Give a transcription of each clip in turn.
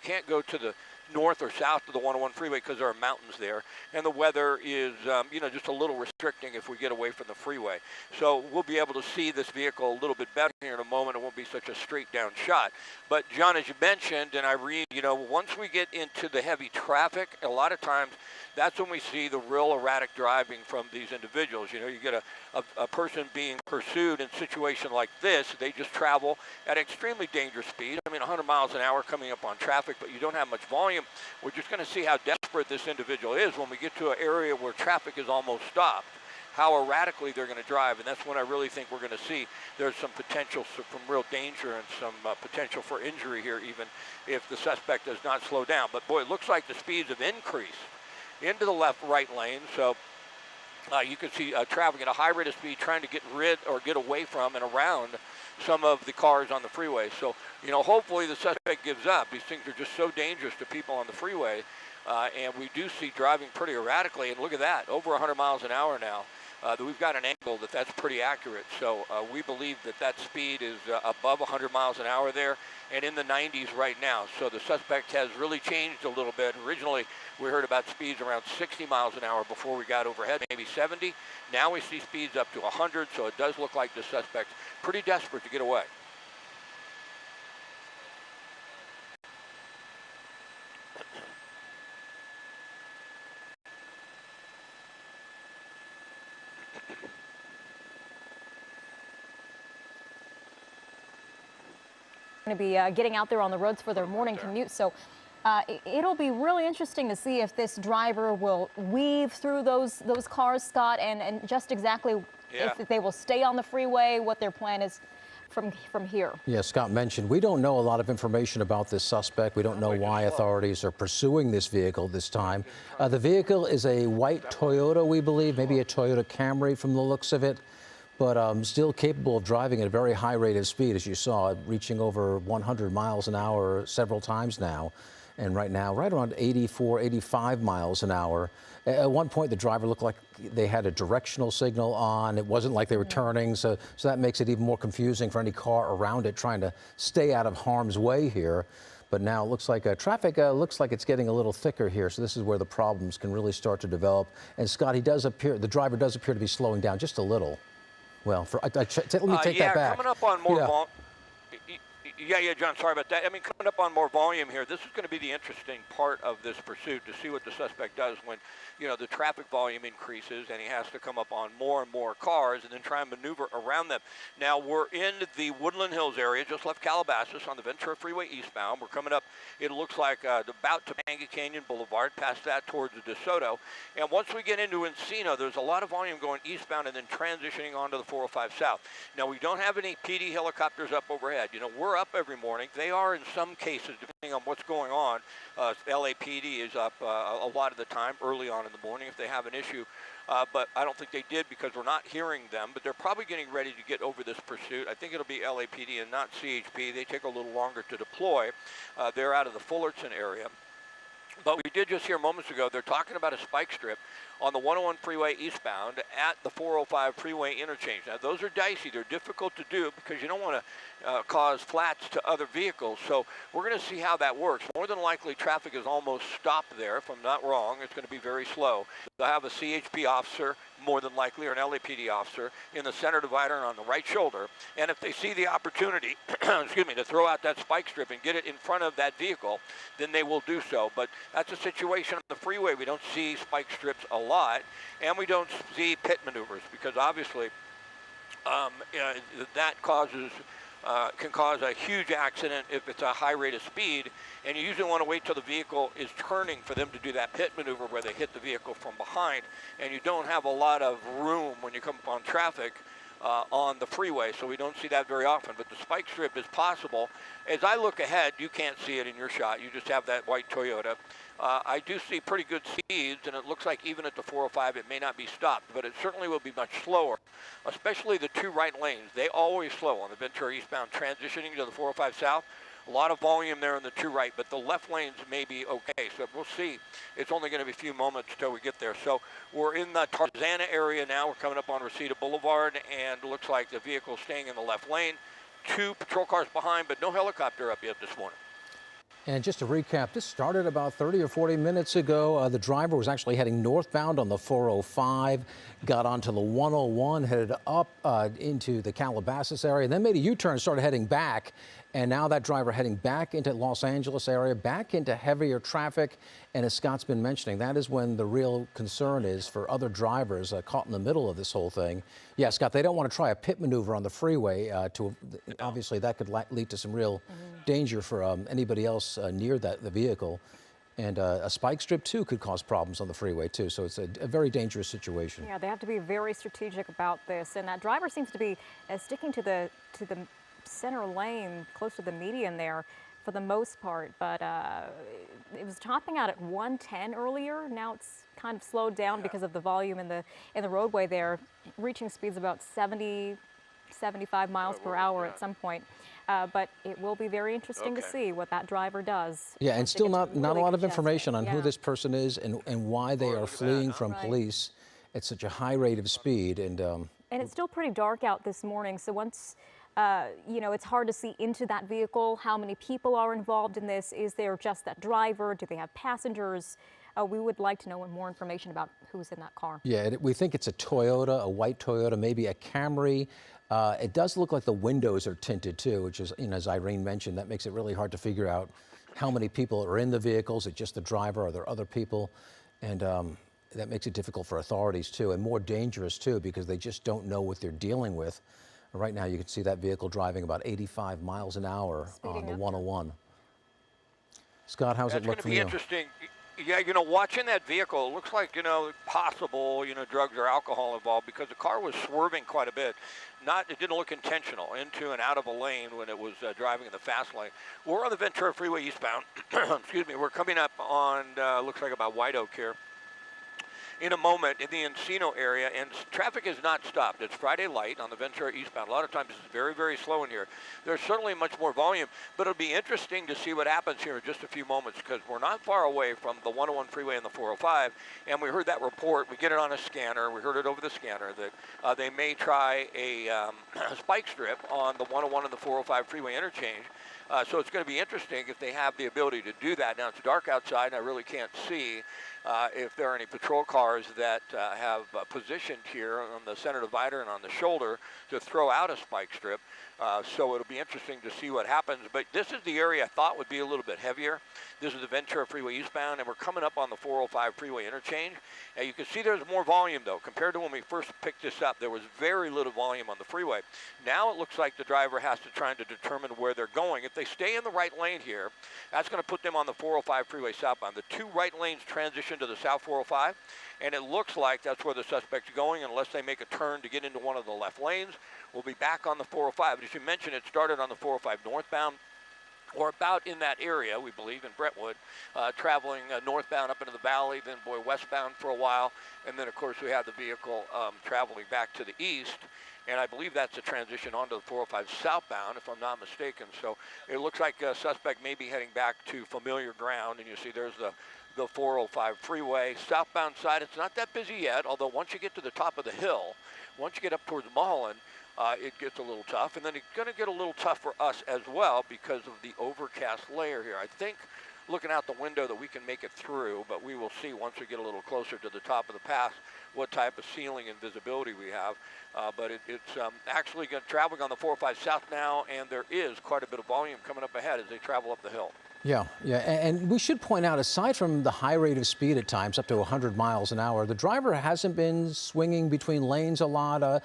can't go to the north or south of the 101 freeway because there are mountains there, and the weather is, just a little restricting if we get away from the freeway. So we'll be able to see this vehicle a little bit better here in a moment. It won't be such a straight down shot. But John, as you mentioned, and Irene, once we get into the heavy traffic, a lot of times that's when we see the real erratic driving from these individuals. You get a person being pursued in a situation like this. They just travel at extremely dangerous speed. 100 miles an hour coming up on traffic, but you don't have much volume. We're just going to see how desperate this individual is when we get to an area where traffic is almost stopped, how erratically they're going to drive. And that's when I really think we're going to see there's some potential from real danger and some potential for injury here, even if the suspect does not slow down. But boy, it looks like the speeds have increased into the left-right lane. So you can see traffic at a high rate of speed trying to get rid or get away from and around some of the cars on the freeway. So, hopefully the suspect gives up. These things are just so dangerous to people on the freeway. And we do see driving pretty erratically. And look at that, over 100 miles an hour now. We've got an angle that's pretty accurate. So we believe that speed is above 100 miles an hour there and in the 90s right now. So the suspect has really changed a little bit. Originally, we heard about speeds around 60 miles an hour before we got overhead, maybe 70. Now we see speeds up to 100, so it does look like the suspect's pretty desperate to get away. Going to be getting out there on the roads for their morning commute. So it'll be really interesting to see if this driver will weave through those cars, Scott, and just exactly if they will stay on the freeway, what their plan is from here. Yeah, Scott mentioned we don't know a lot of information about this suspect. We don't know why authorities are pursuing this vehicle this time. The vehicle is a white Toyota, we believe, maybe a Toyota Camry from the looks of it, but still capable of driving at a very high rate of speed, as you saw, reaching over 100 miles an hour several times now. And right now, right around 84, 85 miles an hour. At one point, the driver looked like they had a directional signal on. It wasn't like they were turning, so that makes it even more confusing for any car around it trying to stay out of harm's way here. But now it looks like traffic looks like it's getting a little thicker here, so this is where the problems can really start to develop. And Scott, the driver does appear to be slowing down just a little. Well, let me take that back. Coming up on more volume. Yeah, John, sorry about that. Coming up on more volume here, this is going to be the interesting part of this pursuit, to see what the suspect does when, the traffic volume increases and he has to come up on more and more cars and then try and maneuver around them. Now, we're in the Woodland Hills area, just left Calabasas on the Ventura Freeway eastbound. We're coming up, it looks like about Topanga Canyon Boulevard, past that towards the DeSoto. And once we get into Encino, there's a lot of volume going eastbound and then transitioning onto the 405 South. Now, we don't have any PD helicopters up overhead. We're up every morning. They are in some cases, depending on what's going on. LAPD is up a lot of the time early on in the morning if they have an issue, but I don't think they did because we're not hearing them, but they're probably getting ready to get over this pursuit. I think it'll be LAPD and not CHP. They take a little longer to deploy. They're out of the Fullerton area. But we did just hear moments ago, they're talking about a spike strip on the 101 freeway eastbound at the 405 freeway interchange. Now, those are dicey. They're difficult to do because you don't want to cause flats to other vehicles. So we're going to see how that works. More than likely, traffic is almost stopped there. If I'm not wrong, it's going to be very slow. They'll have a CHP officer, more than likely, or an LAPD officer in the center divider and on the right shoulder. And if they see the opportunity, to throw out that spike strip and get it in front of that vehicle, then they will do so. But that's a situation on the freeway. We don't see spike strips a lot, and we don't see pit maneuvers because obviously that can cause a huge accident if it's a high rate of speed, and you usually want to wait till the vehicle is turning for them to do that pit maneuver where they hit the vehicle from behind, and you don't have a lot of room when you come up on traffic on the freeway, so we don't see that very often. But the spike strip is possible. As I look ahead, you can't see it in your shot. You just have that white Toyota. I do see pretty good speeds, and it looks like even at the 405 it may not be stopped, but it certainly will be much slower, especially the two right lanes. They always slow on the Ventura eastbound transitioning to the 405 South. A lot of volume there in the two right, but the left lanes may be okay. So we'll see. It's only going to be a few moments till we get there. So we're in the Tarzana area now. We're coming up on Reseda Boulevard, and it looks like the vehicle's staying in the left lane. Two patrol cars behind, but no helicopter up yet this morning. And just to recap, this started about 30 or 40 minutes ago. The driver was actually heading northbound on the 405, got onto the 101, headed up into the Calabasas area, then made a U-turn, started heading back. And now that driver heading back into Los Angeles area, back into heavier traffic. And as Scott's been mentioning, that is when the real concern is for other drivers caught in the middle of this whole thing. Yeah, Scott, they don't want to try a pit maneuver on the freeway. Obviously, that could lead to some real danger for anybody else near the vehicle. And a spike strip, too, could cause problems on the freeway, too. So it's a very dangerous situation. Yeah, they have to be very strategic about this. And that driver seems to be sticking to the center lane, close to the median there for the most part. But it was topping out at 110 earlier. Now it's kind of slowed down because of the volume in the roadway there, reaching speeds about 70, 75 miles per hour at some point. But it will be very interesting to see what that driver does. Yeah, and still not a lot of information on who this person is and why they are fleeing from police at such a high rate of speed. And it's still pretty dark out this morning, so once you know, it's hard to see into that vehicle. How many people are involved in this? Is there just that driver? Do they have passengers? We would like to know more information about who's in that car. Yeah, we think it's a Toyota, a white Toyota, maybe a Camry. It does look like the windows are tinted too, which is, you know, as Irene mentioned, that makes it really hard to figure out how many people are in the vehicles. Is it just the driver? Are there other people? And that makes it difficult for authorities too, and more dangerous too, because they just don't know what they're dealing with. Right now, you can see that vehicle driving about 85 miles an hour on the 101. Scott, how's it look for you? It's going to be interesting. Yeah, you know, watching that vehicle, it looks like, you know, possible, you know, drugs or alcohol involved because the car was swerving quite a bit. It didn't look intentional into and out of a lane when it was driving in the fast lane. We're on the Ventura Freeway eastbound. Excuse me. We're coming up on, looks like about White Oak here in a moment in the Encino area, and traffic has not stopped. It's Friday light on the Ventura eastbound. A lot of times it's very, very slow in here. There's certainly much more volume, but it'll be interesting to see what happens here in just a few moments because we're not far away from the 101 freeway and the 405, and we heard that report. We get it on a scanner. We heard it over the scanner that they may try a spike strip on the 101 and the 405 freeway interchange. So it's going to be interesting if they have the ability to do that. Now, it's dark outside, and I really can't see if there are any patrol cars that have positioned here on the center divider and on the shoulder to throw out a spike strip. So it'll be interesting to see what happens. But this is the area I thought would be a little bit heavier. This is the Ventura Freeway eastbound, and we're coming up on the 405 freeway interchange. And you can see there's more volume, though. Compared to when we first picked this up, there was very little volume on the freeway. Now it looks like the driver has to try to determine where they're going. If they stay in the right lane here, that's going to put them on the 405 freeway southbound. The two right lanes transition to the south 405, and it looks like that's where the suspect's going unless they make a turn to get into one of the left lanes. We'll be back on the 405. But as you mentioned, it started on the 405 northbound, or about in that area, we believe, in Brentwood, traveling northbound up into the valley, then westbound for a while, and then, of course, we have the vehicle traveling back to the east, and I believe that's a transition onto the 405 southbound, if I'm not mistaken. So it looks like a suspect may be heading back to familiar ground, and you see there's the 405 freeway. Southbound side, it's not that busy yet, although once you get to the top of the hill, once you get up towards Mulholland, it gets a little tough, and then it's going to get a little tough for us as well because of the overcast layer here. I think looking out the window that we can make it through, but we will see once we get a little closer to the top of the pass what type of ceiling and visibility we have. But it's actually traveling on the 405 south now, and there is quite a bit of volume coming up ahead as they travel up the hill. Yeah, and we should point out, aside from the high rate of speed at times, up to 100 miles an hour, the driver hasn't been swinging between lanes a lot,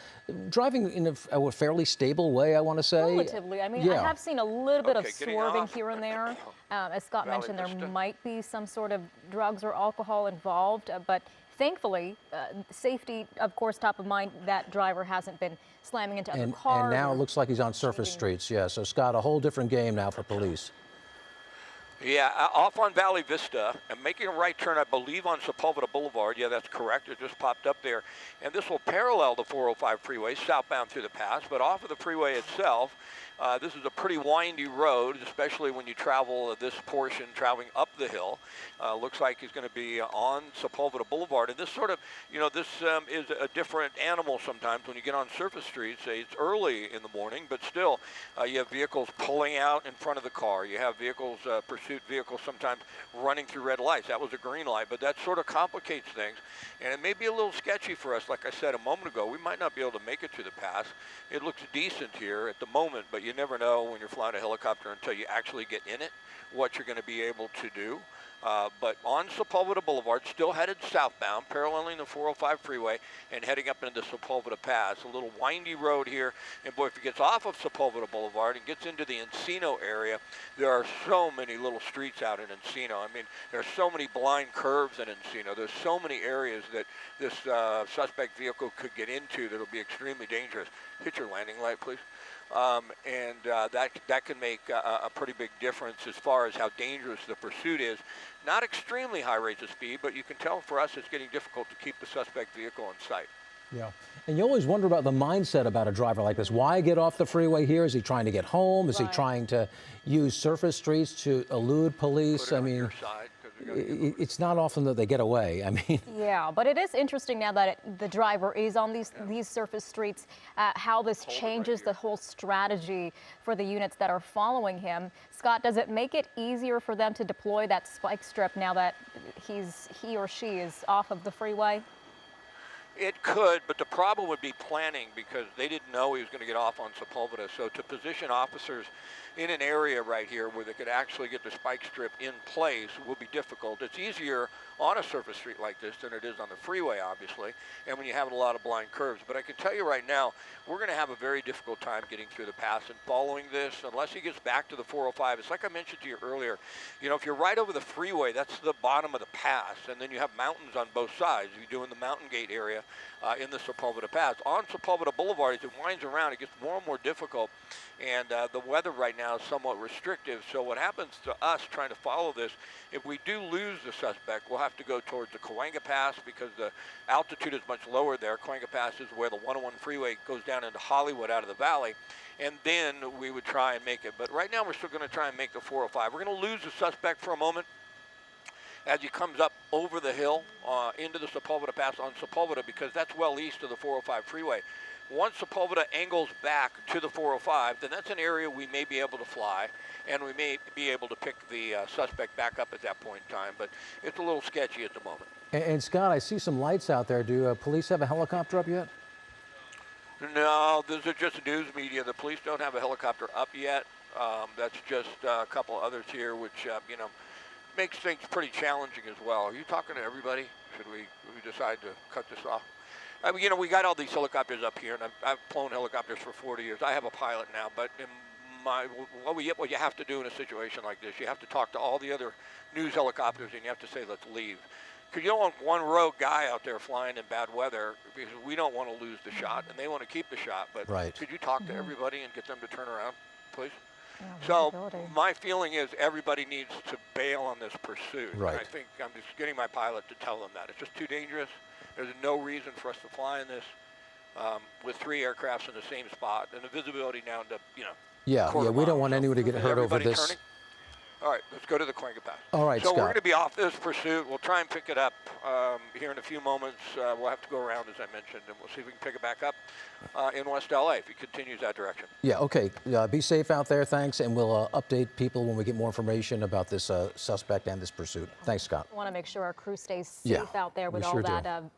driving in a fairly stable way, I want to say. Relatively. I mean, I have seen a little bit of swerving here and there. As Scott mentioned, there might be some sort of drugs or alcohol involved, but thankfully, safety, of course, top of mind. That driver hasn't been slamming into other cars. And now it looks like he's on surface streets, yeah. So, Scott, a whole different game now for police. Yeah, off on Valley Vista and making a right turn, I believe, on Sepulveda Boulevard. Yeah, that's correct. It just popped up there. And this will parallel the 405 freeway southbound through the pass, but off of the freeway itself, this is a pretty windy road, especially when you travel this portion traveling up the hill. Looks like he's going to be on Sepulveda Boulevard. And this sort of, you know, this is a different animal sometimes when you get on surface streets. It's early in the morning, but still, you have vehicles pulling out in front of the car. You have vehicles pursuing pursuit vehicle sometimes running through red lights. That was a green light, but that sort of complicates things. And it may be a little sketchy for us. Like I said a moment ago, we might not be able to make it to the pass. It looks decent here at the moment, but you never know when you're flying a helicopter until you actually get in it, what you're going to be able to do. But on Sepulveda Boulevard, still headed southbound, paralleling the 405 freeway and heading up into the Sepulveda Pass. A little windy road here. And boy, if it gets off of Sepulveda Boulevard and gets into the Encino area, there are so many little streets out in Encino. I mean, there are so many blind curves in Encino. There's so many areas that this suspect vehicle could get into that will be extremely dangerous. Hit your landing light, please. That can make a pretty big difference as far as how dangerous the pursuit is. Not extremely high rates of speed, but you can tell for us it's getting difficult to keep the suspect vehicle in sight. Yeah. And you always wonder about the mindset about a driver like this. Why get off the freeway here? Is he trying to get home? Is he trying to use surface streets to elude police? I mean, it's not often that they get away. I mean, yeah, but it is interesting now that the driver is on these surface streets, how this changes the whole strategy for the units that are following him. Scott, does it make it easier for them to deploy that spike strip now that he or she is off of the freeway? It could, but the problem would be planning, because they didn't know he was going to get off on Sepulveda. So to position officers in an area right here where they could actually get the spike strip in place will be difficult. It's easier on a surface street like this than it is on the freeway, obviously, and when you have a lot of blind curves. But I can tell you right now, we're going to have a very difficult time getting through the pass and following this unless he gets back to the 405. It's like I mentioned to you earlier, you know, if you're right over the freeway, that's the bottom of the pass, and then you have mountains on both sides. You're doing the Mountain Gate area in the Sepulveda Pass. On Sepulveda Boulevard, as it winds around, it gets more and more difficult, and the weather right now is somewhat restrictive. So what happens to us trying to follow this, if we do lose the suspect, we'll have to go towards the Cahuenga Pass because the altitude is much lower there. Cahuenga Pass is where the 101 freeway goes down into Hollywood out of the valley, and then we would try and make it. But right now we're still going to try and make the 405. We're going to lose the suspect for a moment as he comes up over the hill into the Sepulveda Pass on Sepulveda, because that's well east of the 405 freeway. Once Sepulveda angles back to the 405, then that's an area we may be able to fly, and we may be able to pick the suspect back up at that point in time, but it's a little sketchy at the moment. And Scott, I see some lights out there. Do police have a helicopter up yet? No, those are just news media. The police don't have a helicopter up yet. That's just a couple others here, which, you know, makes things pretty challenging as well. Are you talking to everybody? Should we decide to cut this off? I mean, you know, we got all these helicopters up here, and I've flown helicopters for 40 years. I have a pilot now, but what you have to do in a situation like this, you have to talk to all the other news helicopters, and you have to say, let's leave. Because you don't want one rogue guy out there flying in bad weather, because we don't want to lose the shot, and they want to keep the shot. But could you talk to everybody and get them to turn around, please? Yeah, so my feeling is everybody needs to bail on this pursuit. Right. I think I'm just getting my pilot to tell them that. It's just too dangerous. There's no reason for us to fly in this with 3 aircrafts in the same spot, and the visibility down to, you know, yeah, we don't want anyone to get hurt over this. Turning. All right, let's go to the Cahuenga Pass. All right, so Scott. we're going to be off this pursuit. We'll try and pick it up here in a few moments. We'll have to go around, as I mentioned, and we'll see if we can pick it back up in West LA if he continues that direction. Yeah, okay. Be safe out there, thanks, and we'll update people when we get more information about this suspect and this pursuit. Thanks, Scott. I want to make sure our crew stays safe out there with all that